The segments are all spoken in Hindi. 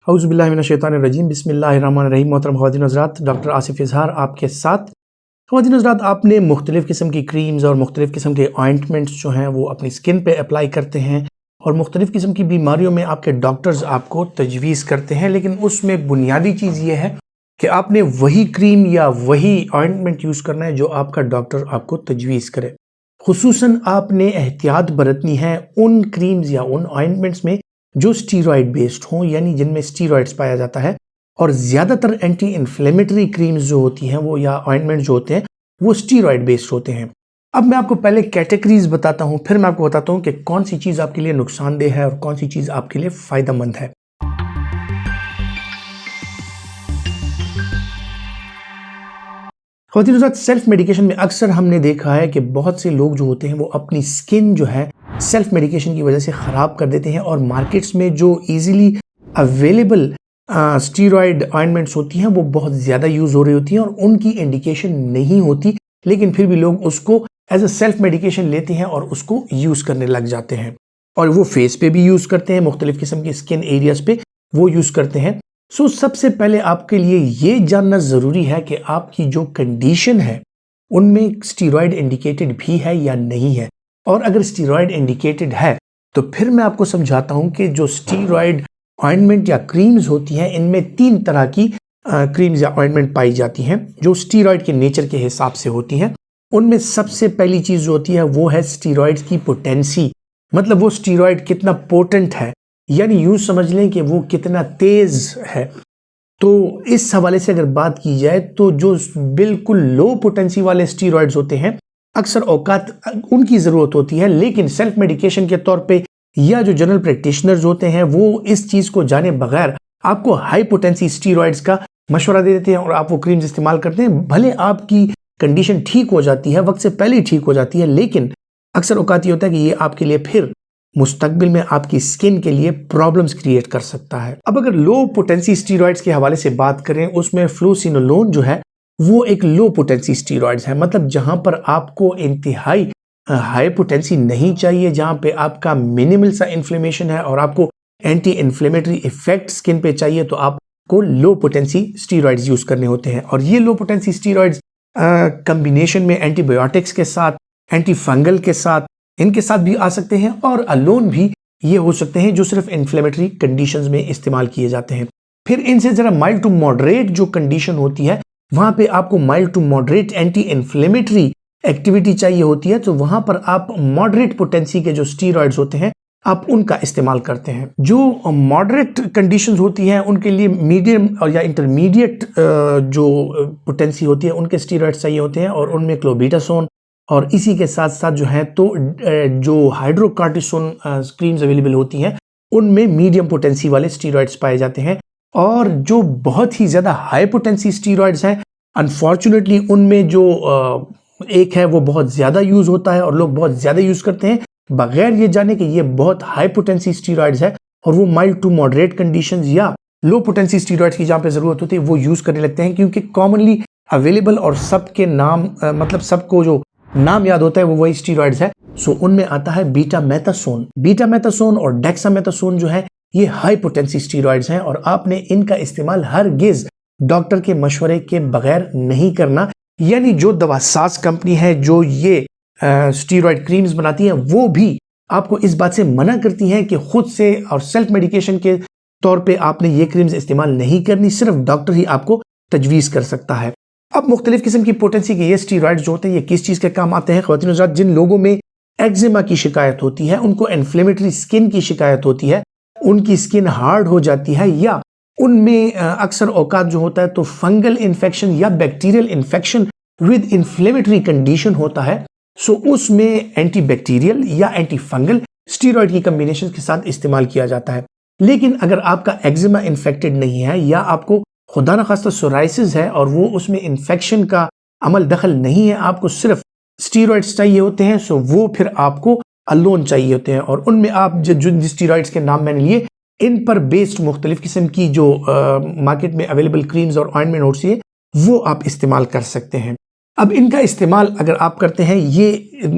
औज़ुबिल्लाहिमिनश्शैतानिर्रजीम बिस्मिल्लाहिर्रहमानिर्रहीम। मोहतरम ख़वातीन हज़रात, डॉक्टर आसिफ इज़हार आपके साथ। ख़वातीन हज़रात, आपने मुख्तलिफ़ किस्म की क्रीम्स और मुख्तलिफ़ किस्म के ऑइंटमेंट्स जो हैं वो अपनी स्किन पे अप्लाई करते हैं और मुख्तलिफ़ किस्म की बीमारियों में आपके डॉक्टर्स आपको तजवीज़ करते हैं, लेकिन उसमें बुनियादी चीज़ ये है कि आपने वही क्रीम या वही ऑइंटमेंट यूज़ करना है जो आपका डॉक्टर आपको तजवीज़ करे। खुसूसन आपने एहतियात बरतनी है उन क्रीम्स या उन ऑइंटमेंट्स में जो स्टीरॉयड बेस्ड हों, यानी जिनमें स्टीरॉयड्स पाया जाता है। और ज़्यादातर एंटी इन्फ्लेमेटरी क्रीम्स जो होती हैं वो या ऑइंटमेंट जो होते हैं वो स्टीरॉयड बेस्ड होते हैं। अब मैं आपको पहले कैटेगरीज बताता हूँ, फिर मैं आपको बताता हूँ कि कौन सी चीज़ आपके लिए नुकसानदेह है और कौन सी चीज़ आपके लिए फ़ायदेमंद है। ख़वातीन हज़रात, सेल्फ मेडिकेशन में अक्सर हमने देखा है कि बहुत से लोग जो होते हैं वो अपनी स्किन जो है सेल्फ मेडिकेशन की वजह से ख़राब कर देते हैं और मार्केट्स में जो इजीली अवेलेबल स्टीरॉयड ऑइंटमेंट्स होती हैं वो बहुत ज़्यादा यूज़ हो रही होती हैं और उनकी इंडिकेशन नहीं होती, लेकिन फिर भी लोग उसको एज अ सेल्फ मेडिकेशन लेते हैं और उसको यूज़ करने लग जाते हैं और वो फेस पे भी यूज़ करते हैं, मुख्तलिफ़ किस्म के स्किन एरियाज़ पे वो यूज़ करते हैं। सो सबसे पहले आपके लिए ये जानना ज़रूरी है कि आपकी जो कंडीशन है उनमें स्टीरॉयड इंडिकेटेड भी है या नहीं है, और अगर स्टीरॉयड इंडिकेटेड है तो फिर मैं आपको समझाता हूं कि जो स्टीरॉयड ऑइंटमेंट या क्रीम्स होती हैं इनमें 3 तरह की क्रीम्स या ऑइंटमेंट पाई जाती हैं जो स्टीरॉयड के नेचर के हिसाब से होती हैं। उनमें सबसे पहली चीज़ जो होती है वो है स्टीरॉयड्स की पोटेंसी, मतलब वो स्टीरॉयड कितना पोटेंट है, यानी यूं समझ लें कि वो कितना तेज है। तो इस हवाले से अगर बात की जाए तो जो बिल्कुल लो पोटेंसी वाले स्टीरॉयड्स होते हैं अक्सर औकात उनकी ज़रूरत होती है, लेकिन सेल्फ मेडिकेशन के तौर पे या जो जनरल प्रैक्टिशनर्स होते हैं वो इस चीज़ को जाने बगैर आपको हाई पोटेंसी स्टीरॉयड्स का मशवरा दे देते हैं और आप वो क्रीम्स इस्तेमाल करते हैं। भले आपकी कंडीशन ठीक हो जाती है, वक्त से पहले ही ठीक हो जाती है, लेकिन अक्सर औकात ये होता है कि ये आपके लिए फिर मुस्तकबिल में आपकी स्किन के लिए प्रॉब्लम्स क्रिएट कर सकता है। अब अगर लो पोटेंसी स्टीरॉयड्स के हवाले से बात करें, उसमें फ्लूसिनोलोन जो है वो एक लो पोटेंसी स्टीरॉयड्स है, मतलब जहां पर आपको इंतहाई हाई पोटेंसी नहीं चाहिए, जहां पे आपका मिनिमल सा इन्फ्लेमेशन है और आपको एंटी इन्फ्लेमेटरी इफेक्ट स्किन पे चाहिए, तो आपको लो पोटेंसी स्टीरॉयड्स यूज करने होते हैं। और ये लो पोटेंसी स्टीरॉयड्स कॉम्बिनेशन में एंटीबायोटिक्स के साथ, एंटी फंगल के साथ, इनके साथ भी आ सकते हैं और अलोन भी ये हो सकते हैं जो सिर्फ इन्फ्लेमेटरी कंडीशंस में इस्तेमाल किए जाते हैं। फिर इनसे जरा माइल्ड टू मॉडरेट जो कंडीशन होती है वहां पे आपको mild to moderate anti inflammatory activity चाहिए होती है, तो वहां पर आप मॉडरेट पोटेंसी के जो स्टीरॉयड्स होते हैं आप उनका इस्तेमाल करते हैं। जो मॉडरेट कंडीशंस होती हैं उनके लिए मीडियम और या इंटरमीडिएट जो पोटेंसी होती है उनके स्टीरॉयड्स चाहिए होते हैं और उनमें क्लोबीटासोन और इसी के साथ साथ जो है तो जो हाइड्रोकार्टिसोन क्रीम्स अवेलेबल होती हैं उनमें मीडियम पोटेंसी वाले स्टीरॉयड्स पाए जाते हैं। और जो बहुत ही ज़्यादा हाई पोटेंसी स्टीरॉयड्स हैं अनफॉर्चुनेटली उनमें जो एक है वो बहुत ज़्यादा यूज़ होता है और लोग बहुत ज़्यादा यूज़ करते हैं बगैर ये जाने कि ये बहुत हाई पोटेंसी स्टीरॉयड्स है, और वो माइल्ड टू मॉडरेट कंडीशंस या लो पोटेंसी स्टीरॉयड्स की जहाँ पे ज़रूरत होती है वो यूज़ करने लगते हैं, क्योंकि कॉमनली अवेलेबल और सबके नाम मतलब सबको जो नाम याद होता है वो वही स्टीरॉयड्स है। सो उनमें आता है बीटामेथासोन और डेक्सामेथासोन जो है ये हाई पोटेंसी स्टीरॉयड्स हैं और आपने इनका इस्तेमाल हरगिज डॉक्टर के मशवरे के बगैर नहीं करना। यानी जो दवासाज कंपनी है जो ये स्टीरॉयड क्रीम्स बनाती है वो भी आपको इस बात से मना करती है कि खुद से और सेल्फ मेडिकेशन के तौर पे आपने ये क्रीम्स इस्तेमाल नहीं करनी, सिर्फ डॉक्टर ही आपको तजवीज़ कर सकता है। अब मुख्तलिफ किस्म की पोटेंसी के ये स्टीरॉयड्स जो होते हैं ये किस चीज़ के काम आते हैं? ख़वातीन हज़रात, जिन लोगों में एक्जिमा की शिकायत होती है, उनको इन्फ्लेमेटरी स्किन की शिकायत होती है, उनकी स्किन हार्ड हो जाती है या उनमें अक्सर औकात जो होता है तो फंगल इन्फेक्शन या bacterial infection with inflammatory condition होता है, सो उसमें एंटी बैक्टीरियल या एंटी फंगल स्टीरॉयड की कम्बिनेशन के साथ इस्तेमाल किया जाता है। लेकिन अगर आपका एक्जिमा इन्फेक्टेड नहीं है या आपको खुदा न खास्ता सोराइसिस है और वो उसमें इन्फेक्शन का अमल दखल नहीं है, आपको सिर्फ स्टीरॉयड्स चाहिए होते हैं, सो वो फिर आपको अलोन चाहिए होते हैं और उनमें आप जिन स्टीरॉयड्स के नाम मैंने लिए इन पर बेस्ड मुख्तलिफ किस्म की जो मार्केट में अवेलेबल क्रीम्स और ऑइंटमेंट होती है वो आप इस्तेमाल कर सकते हैं। अब इनका इस्तेमाल अगर आप करते हैं, ये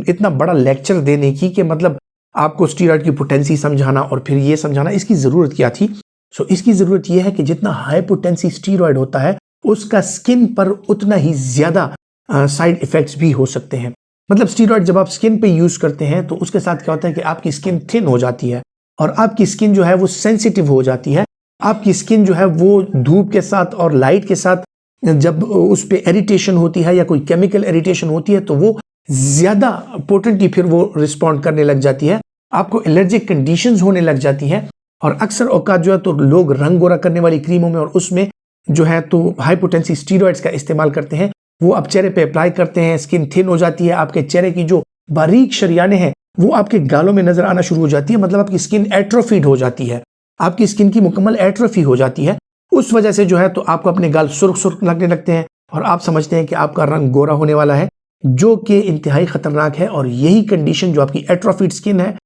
इतना बड़ा लेक्चर देने की कि मतलब आपको स्टीरॉयड की पोटेंसी समझाना और फिर ये समझाना, इसकी ज़रूरत क्या थी? सो इसकी ज़रूरत यह है कि जितना हाई पोटेंसी स्टीरॉयड होता है उसका स्किन पर उतना ही ज़्यादा साइड इफ़ेक्ट्स भी हो सकते हैं। मतलब स्टीरॉयड जब आप स्किन पे यूज़ करते हैं तो उसके साथ क्या होता है कि आपकी स्किन थिन हो जाती है और आपकी स्किन जो है वो सेंसिटिव हो जाती है। आपकी स्किन जो है वो धूप के साथ और लाइट के साथ जब उस पर इरिटेशन होती है या कोई केमिकल इरिटेशन होती है तो वो ज़्यादा पोटेंटली फिर वो रिस्पॉन्ड करने लग जाती है, आपको एलर्जिक कंडीशंस होने लग जाती हैं। और अक्सर औकात जो है तो लोग रंग गोरा करने वाली क्रीमों में और उसमें जो है तो हाई पोटेंसी स्टीरॉयड्स का इस्तेमाल करते हैं। वो आप चेहरे पे अप्लाई करते हैं, स्किन थिन हो जाती है, आपके चेहरे की जो बारीक शरियानें हैं वो आपके गालों में नजर आना शुरू हो जाती है। मतलब आपकी स्किन एट्रोफीड हो जाती है, आपकी स्किन की मुकम्मल एट्रोफी हो जाती है। उस वजह से जो है तो आपको अपने गाल सुर्ख सुर्ख लगने लगते हैं और आप समझते हैं कि आपका रंग गोरा होने वाला है, जो कि इंतहाई खतरनाक है। और यही कंडीशन जो आपकी एट्रोफीड स्किन है,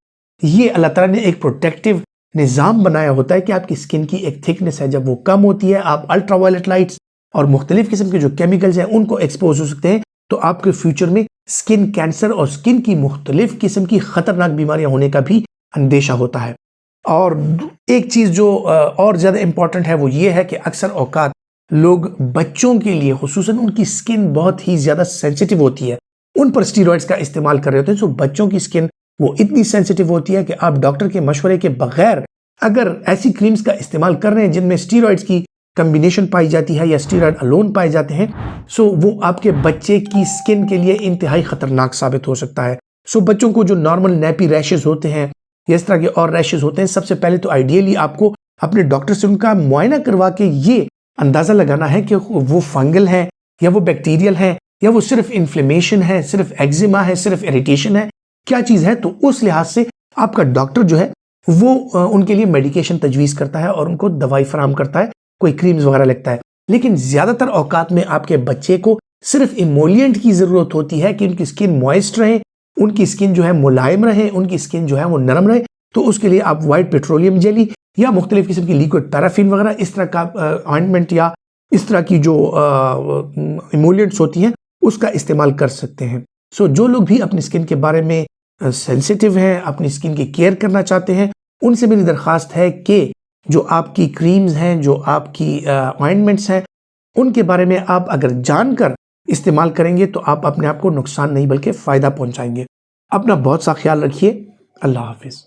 ये अल्लाह ताला ने एक प्रोटेक्टिव निज़ाम बनाया होता है कि आपकी स्किन की एक थिकनेस है, जब वो कम होती है आप अल्ट्रावायलेट लाइट्स और मुख्तलिफ किस्म के जो केमिकल्स हैं उनको एक्सपोज हो सकते हैं। तो आपके फ्यूचर में स्किन कैंसर और स्किन की मुख्तलिफ किस्म की खतरनाक बीमारियां होने का भी अंदेशा होता है। और एक चीज़ जो और ज़्यादा इंपॉर्टेंट है वो ये है कि अक्सर औकात लोग बच्चों के लिए खुसूसन उनकी स्किन बहुत ही ज़्यादा सेंसिटिव होती है, उन पर स्टीरॉयड्स का इस्तेमाल कर रहे होते हैं। सो बच्चों की स्किन वो इतनी सेंसिटिव होती है कि आप डॉक्टर के मशवरे के बगैर अगर ऐसी क्रीम्स का इस्तेमाल कर रहे हैं जिनमें स्टीरॉयड्स की कम्बिनेशन पाई जाती है या स्टीरॉयड अलोन पाए जाते हैं, सो वो आपके बच्चे की स्किन के लिए इंतहाई खतरनाक साबित हो सकता है। सो बच्चों को जो नॉर्मल नैपी रैशेज होते हैं या इस तरह के और रैशेज होते हैं, सबसे पहले तो आइडियली आपको अपने डॉक्टर से उनका मुआयना करवा के ये अंदाज़ा लगाना है कि वो फंगल है या वो बैक्टीरियल है या वो सिर्फ इन्फ्लेमेशन है, सिर्फ एक्जिमा है, सिर्फ इरिटेशन है, क्या चीज़ है। तो उस लिहाज से आपका डॉक्टर जो है वो उनके लिए मेडिकेशन तजवीज़ करता है और उनको दवाई फराम करता है, कोई क्रीम्स वगैरह लगता है। लेकिन ज़्यादातर औकात में आपके बच्चे को सिर्फ इमोलिएंट की ज़रूरत होती है कि उनकी स्किन मॉइस्ट रहे, उनकी स्किन जो है मुलायम रहे, उनकी स्किन जो है वो नरम रहे। तो उसके लिए आप वाइट पेट्रोलियम जेली या मुख्तलिफ किस्म की लिक्विड पैराफिन वगैरह इस तरह का ऑइंटमेंट या इस तरह की जो इमोलिएंट्स होती हैं उसका इस्तेमाल कर सकते हैं। सो जो लोग भी अपनी स्किन के बारे में सेंसिटिव हैं, अपनी स्किन की केयर करना चाहते हैं, उनसे मेरी दरख्वास्त है कि जो आपकी क्रीम्स हैं, जो आपकी ऑइंटमेंट्स हैं, उनके बारे में आप अगर जानकर इस्तेमाल करेंगे तो आप अपने आप को नुकसान नहीं बल्कि फ़ायदा पहुंचाएंगे। अपना बहुत सा ख्याल रखिए। अल्लाह हाफिज़।